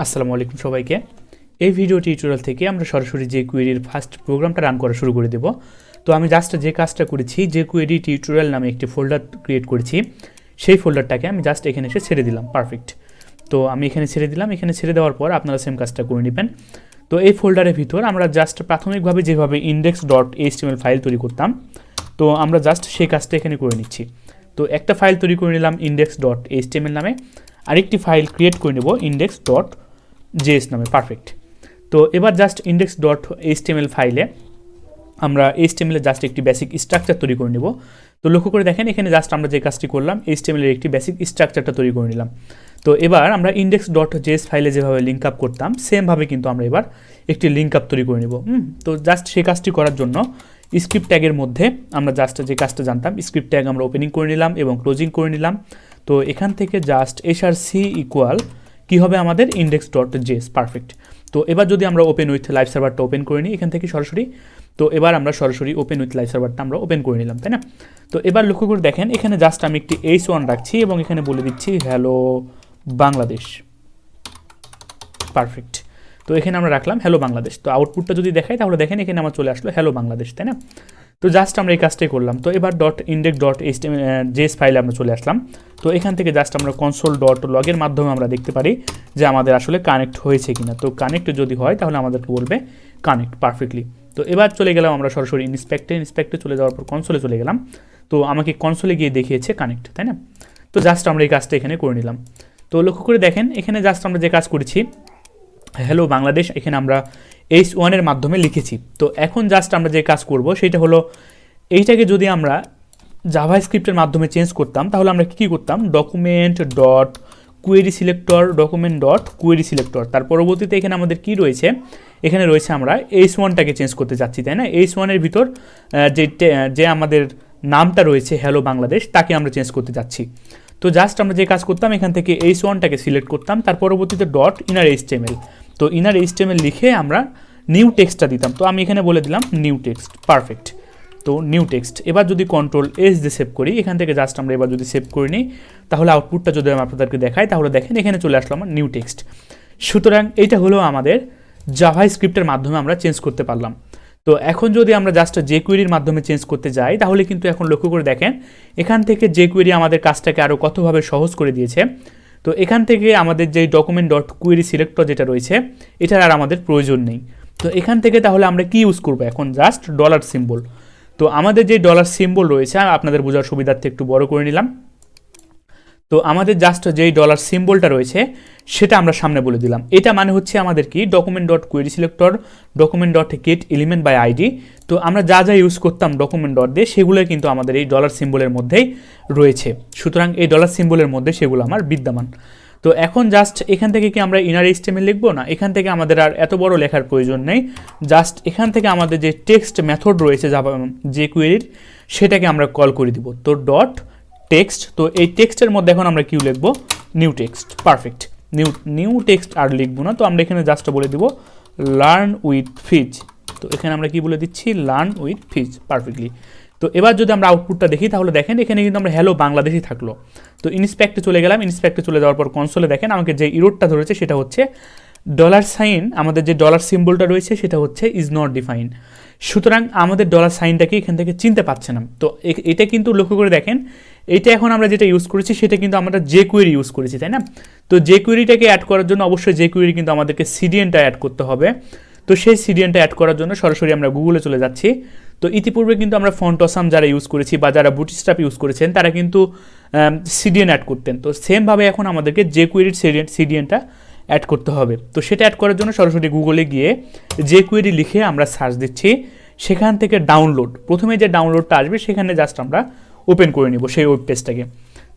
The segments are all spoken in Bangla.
আসসালামু আলাইকুম সবাইকে। এই ভিডিও টিউটোরিয়াল থেকে আমরা সরাসরি jQueryর ফার্স্ট প্রোগ্রামটা রান করা শুরু করে দেব। তো আমি জাস্ট যে কাজটা করেছি jQuery টিউটোরিয়াল নামে একটি ফোল্ডার ক্রিয়েট করেছি, সেই ফোল্ডারটাকে আমি জাস্ট এখানে এসে ছেড়ে দিলাম। পারফেক্ট। তো আমি এখানে ছেড়ে দিলাম। এখানে ছেড়ে দেওয়ার পর আপনারা সেম কাজটা করে নেবেন। তো এই ফোল্ডারের ভিতর আমরা জাস্ট প্রাথমিকভাবে যেভাবে index.html ফাইল তৈরি করতাম, তো আমরা জাস্ট সেই কাজটা এখানে করে নিচ্ছি। তো একটা ফাইল তৈরি করে নিলাম index.html নামে, আরেকটি ফাইল ক্রিয়েট করে নেব index.js নামে। পারফেক্ট। তো এবার জাস্ট index.html ফাইলে আমরা HTML এর জাস্ট একটি বেসিক স্ট্রাকচার তৈরি করে নেব। তো লক্ষ্য করে দেখেন, এখানে জাস্ট আমরা যে কাজটি করলাম HTML এর একটি বেসিক স্ট্রাকচারটা তৈরি করে নিলাম। তো এবার আমরা index.js ফাইলে যেভাবে লিঙ্ক আপ করতাম সেমভাবে কিন্তু আমরা এবার একটি লিঙ্ক আপ তৈরি করে নেব। তো জাস্ট সেই কাজটি করার জন্য স্ক্রিপ্ট ট্যাগের মধ্যে আমরা জাস্ট যে কাজটা জানতাম স্ক্রিপ্ট ট্যাগ আমরা ওপেনিং করে নিলাম এবং ক্লোজিং করে নিলাম। তো এখান থেকে জাস্ট src ইকুয়াল কী হবে আমাদের index.js। পারফেক্ট। তো এবার যদি আমরা ওপেন উইথ লাইভ সার্ভারটা ওপেন করে নিই এখান থেকে সরাসরি, তো এবার আমরা সরাসরি ওপেন উইথ লাইভ সার্ভারটা আমরা ওপেন করে নিলাম, তাই না? তো এবার লক্ষ্য করে দেখেন, এখানে জাস্ট আমি একটি h1 রাখছি এবং এখানে বলে দিচ্ছি হ্যালো বাংলাদেশ। পারফেক্ট। তো এখানে আমরা রাখলাম হ্যালো বাংলাদেশ। তো আউটপুটটা যদি দেখাই তাহলে দেখেন এখানে আমার চলে আসলো হ্যালো বাংলাদেশ, তাই না? তো জাস্ট আমরা এই কাজটাই করলাম। তো এবার index.js ফাইলে আমরা চলে আসলাম। তো এখান থেকে জাস্ট আমরা console.log এর মাধ্যমে আমরা দেখতে পারি যে আমাদের আসলে কানেক্ট হয়েছে কিনা। তো কানেক্ট যদি হয় তাহলে আমাদেরকে বলবে কানেক্ট পারফেক্টলি। তো এবার চলে গেলাম আমরা সরাসরি ইন্সপেক্টে চলে যাওয়ার পর কনসোলে চলে গেলাম। তো আমাকে কনসোলে গিয়ে দেখিয়েছে কানেক্ট, তাই না? তো জাস্ট আমরা এই কাজটা এখানে করে নিলাম। তো লক্ষ্য করে দেখেন, এখানে জাস্ট আমরা যে কাজ করেছি হ্যালো বাংলাদেশ এখানে আমরা h1 এর মাধ্যমে লিখেছি। তো এখন জাস্ট আমরা যে কাজ করব সেটা হলো এইটাকে যদি আমরা জাভাস্ক্রিপ্টের মাধ্যমে চেঞ্জ করতাম তাহলে আমরা কী করতাম, document.query selector তার পরবর্তীতে এখানে আমাদের কি রয়েছে, এখানে রয়েছে আমরা h1টাকে চেঞ্জ করতে যাচ্ছি, তাই না? h1 এর ভিতর যে আমাদের নামটা রয়েছে হ্যালো বাংলাদেশ তাকে আমরা চেঞ্জ করতে যাচ্ছি। তো জাস্ট আমরা যে কাজ করতাম এখান থেকে h1টাকে সিলেক্ট করতাম, তার পরবর্তীতে inner html। তো inner html লিখে আমরা নিউ টেক্সটটা দিতাম। তো আমি এখানে বলে দিলাম নিউ টেক্সট। পারফেক্ট। তো নিউ টেক্সট। এবার যদি Ctrl+S দিয়ে সেভ করি, এখান থেকে জাস্ট আমরা এবার যদি সেভ করে নিই তাহলে আউটপুটটা যদি আমি আপনাদেরকে দেখাই তাহলে দেখেন এখানে চলে আসলো আমার নিউ টেক্সট। সুতরাং এইটা হলো আমাদের জাভাস্ক্রিপ্টের মাধ্যমে আমরা চেঞ্জ করতে পারলাম। তো এখন যদি আমরা জাস্ট jQueryর মাধ্যমে চেঞ্জ করতে যাই তাহলে কিন্তু এখন লক্ষ্য করে দেখেন এখান থেকে jQuery আমাদের কাজটাকে আরও কতভাবে সহজ করে দিয়েছে। তো এখান থেকে আমাদের যে document.query selector যেটা রয়েছে এটার আর আমাদের প্রয়োজন নেই। তো এখান থেকে তাহলে আমরা কি ইউজ করবো এখন, জাস্ট ডলার সিম্বল। তো আমাদের যে ডলার সিম্বল রয়েছে আপনাদের বোঝার সুবিধার্থে একটু বড় করে নিলাম। তো আমাদের জাস্ট যেই ডলার সিম্বলটা রয়েছে সেটা আমরা সামনে বলে দিলাম। এটা মানে হচ্ছে আমাদের কি document.query selector document.getElementById। তো আমরা যা যা ইউজ করতাম ডকুমেন্ট ডট দিয়ে সেগুলো কিন্তু আমাদের এই ডলার সিম্বলের মধ্যেই রয়েছে। সুতরাং এই ডলার সিম্বলের মধ্যে সেগুলো আমার বিদ্যমান। তো এখন জাস্ট এখান থেকে কি আমরা ইনার HTML লিখবো না, এখান থেকে আমাদের আর এত বড় লেখার প্রয়োজন নেই। জাস্ট এখান থেকে আমাদের যে টেক্সট মেথড রয়েছে jQueryর সেটাকে আমরা কল করে দিব। তো ডট টেক্সট। তো এই টেক্সটের মধ্যে এখন আমরা কি লিখবো, new text. Perfect. New text আর লিখবো না। তো আমরা এখানে জাস্ট বলে দিব লার্ন উইথ ফিজ। তো এখানে আমরা কি বলে দিচ্ছি, লার্ন উইথ ফিজ। পারফেক্টলি। তো এবার যদি আমরা আউটপুটটা দেখি তাহলে দেখেন এখানে কিন্তু আমরা হ্যালো বাংলাদেশই থাকলো। তো ইন্সপেক্টে চলে গেলাম। ইন্সপেক্টে চলে যাওয়ার পর কনসোলে দেখেন আমাকে যে ইরোরটা ধরেছে সেটা হচ্ছে ডলার সাইন, আমাদের যে ডলার সিম্বলটা রয়েছে সেটা হচ্ছে ইজ নট ডিফাইন। সুতরাং আমাদের ডলার সাইনটাকে এখান থেকে চিনতে পারছে না। তো এটা কিন্তু লক্ষ্য করে দেখেন, এইটা এখন আমরা যেটা ইউজ করেছি সেটা কিন্তু আমরা jQuery ইউজ করেছি, তাই না? তো jQueryটাকে অ্যাড করার জন্য অবশ্যই jQuery কিন্তু আমাদেরকে CDNটা অ্যাড করতে হবে। তো সেই CDNটা অ্যাড করার জন্য সরাসরি আমরা গুগলে চলে যাচ্ছি। তো ইতিপূর্বে কিন্তু আমরা ফন্ট অসাম যারা ইউজ করেছি বা যারা বুটস্ট্র্যাপ ইউজ করেছেন তারা কিন্তু CDN অ্যাড করতেন। তো সেমভাবে এখন আমাদেরকে jQueryর CDNটা অ্যাড করতে হবে। তো সেটা অ্যাড করার জন্য সরাসরি গুগলে গিয়ে jQuery লিখে আমরা সার্চ দিচ্ছি, সেখান থেকে ডাউনলোড, প্রথমে যে ডাউনলোডটা আসবে সেখানে জাস্ট আমরা ওপেন করে নিব সেই ওয়েব পেজটাকে।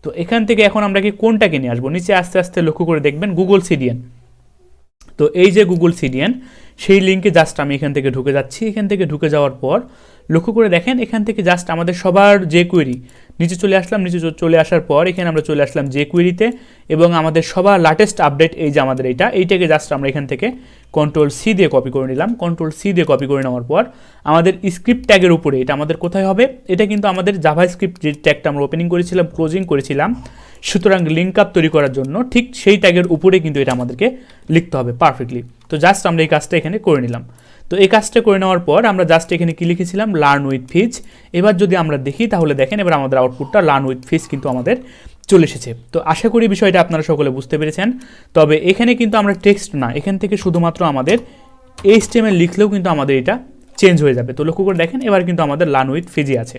তো এখান থেকে এখন আমরা কি কোনটাকে নিয়ে আসবো, নিচে আস্তে আস্তে লক্ষ্য করে দেখবেন গুগল CDN। তো এই যে গুগল CDN সেই লিঙ্কে জাস্ট আমি এখান থেকে ঢুকে যাচ্ছি। এখান থেকে ঢুকে যাওয়ার পর লক্ষ্য করে দেখেন এখান থেকে জাস্ট আমাদের সবার যে কোয়েরি নিচে চলে আসলাম, নিচে চলে আসার পর এখানে আমরা চলে আসলাম যে কোয়েরিতে এবং আমাদের সবার লাটেস্ট আপডেট এই যে আমাদের এইটাকে জাস্ট আমরা এখান থেকে কন্ট্রোল সি দিয়ে কপি করে নিলাম। কন্ট্রোল সি দিয়ে কপি করে নেওয়ার পর আমাদের স্ক্রিপ্ট ট্যাগের উপরে এটা আমাদের কোথায় হবে, এটা কিন্তু আমাদের জাভা স্ক্রিপ্ট যে ট্যাগটা আমরা ওপেনিং করেছিলাম ক্লোজিং করেছিলাম, সুতরাং লিঙ্ক আপ তৈরি করার জন্য ঠিক সেই ট্যাগের উপরে কিন্তু এটা আমাদেরকে লিখতে হবে পারফেক্টলি। তো জাস্ট আমরা এই কাজটা এখানে করে নিলাম। তো এই কাজটা করে নেওয়ার পর আমরা জাস্ট এখানে কি লিখেছিলাম, লার্ন উইথ ফিজ। এবার যদি আমরা দেখি তাহলে দেখেন এবার আমাদের আউটপুটটা লার্ন উইথ ফিজ কিন্তু আমাদের চলে এসেছে। তো আশা করি বিষয়টা আপনারা সকলে বুঝতে পেরেছেন। তবে এখানে কিন্তু আমরা টেক্সট না, এখান থেকে শুধুমাত্র আমাদের HTML লিখলেও কিন্তু আমাদের এটা চেঞ্জ হয়ে যাবে। তো লক্ষ্য করে দেখেন এবার কিন্তু আমাদের লার্ন উইথ ফিজি আছে।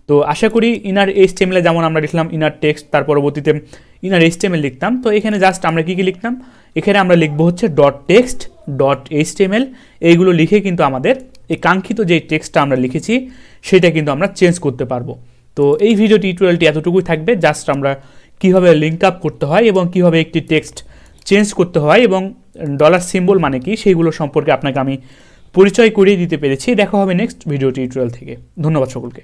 তো আশা করি ইনার HTML যেমন আমরা লিখলাম ইনার টেক্সট, তার পরবর্তীতে ইনার HTML লিখতাম, তো এখানে জাস্ট আমরা কী লিখতাম, এখানে আমরা লিখবো হচ্ছে ডট টেক্সট ডট HTML। এইগুলো লিখে কিন্তু আমাদের এই কাঙ্ক্ষিত যে টেক্সটটা আমরা লিখেছি সেটা কিন্তু আমরা চেঞ্জ করতে পারবো। তো এই ভিডিও টিউটোরিয়ালটি এতটুকুই থাকবে, জাস্ট আমরা কীভাবে লিঙ্ক আপ করতে হয় এবং কীভাবে একটি টেক্সট চেঞ্জ করতে হয় এবং ডলার সিম্বল মানে কি সেইগুলো সম্পর্কে আপনাকে আমি পরিচয় করিয়ে দিতে পেরেছি। দেখা হবে নেক্সট ভিডিও টিউটোরিয়াল থেকে। ধন্যবাদ সকলকে।